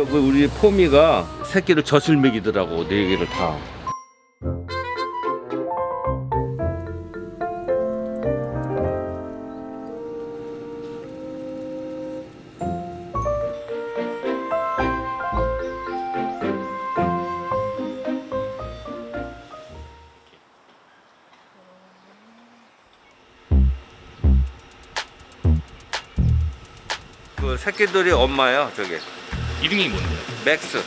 우리 포미가 새끼를 젖을 먹이더라고, 4개를 다. 그 새끼들이 엄마예요, 저게. 이름이 뭔데요? 맥스.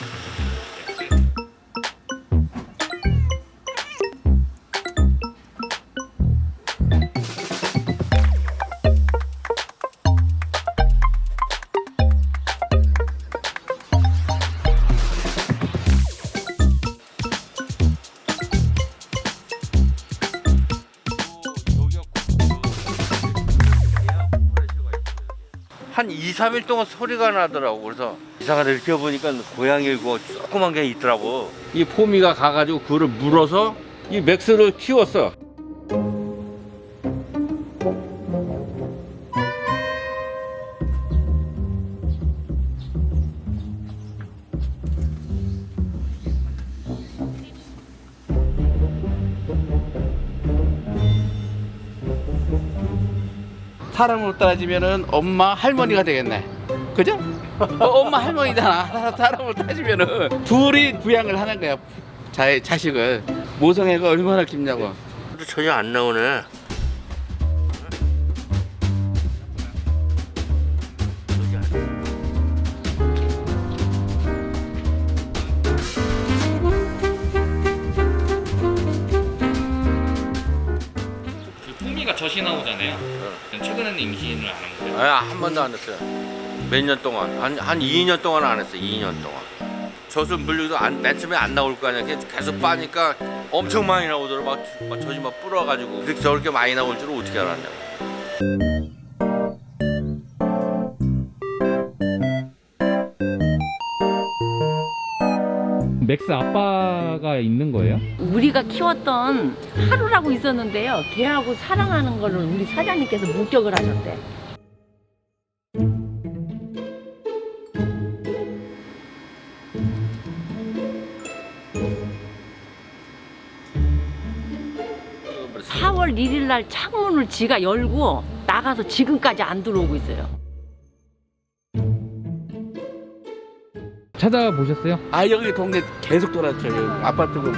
한 2, 3일 동안 소리가 나더라고. 그래서 이상하다 이렇게 보니까 고양이고 조그만 게 있더라고. 이 포미가 가가지고 그거를 물어서 이 맥스를 키웠어. 사람으로 따지면은 엄마 할머니가 되겠네. 그죠? 엄마 할머니잖아. 사람으로 따지면은 둘이 부양을 하는 거야. 자식을. 모성애가 얼마나 깊냐고. 근데 전혀 안 나오네. 그 포미가 젖이 나오잖아요. 최근에는 임신을 안 한 거예요? 아, 한 번도 안 했어요. 몇 년 동안. 한 2년 동안 안 했어요. 2년 동안. 젖을 물려도 맨 처음에 안 나올 거 아니야. 계속 빠니까 엄청 많이 나오더라고. 막 젖이 막 불어가지고. 그렇게 저렇게 많이 나올 줄은 어떻게 알았냐고. 맥스 아빠가 있는 거예요? 우리가 키웠던 하루라고 있었는데요. 걔하고 사랑하는 거를 우리 사장님께서 목격을 하셨대. 그 4월 1일 날 창문을 지가 열고 나가서 지금까지 안 들어오고 있어요. 찾아보셨어요? 아 여기 동네 계속 돌았죠. 아파트 보고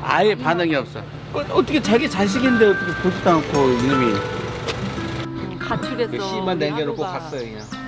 아예 반응이 없어. 어떻게 자기 자식인데 어떻게 보지도 않고 이놈이 가출했어. 씨만 남겨놓고 하루가. 갔어요 그냥.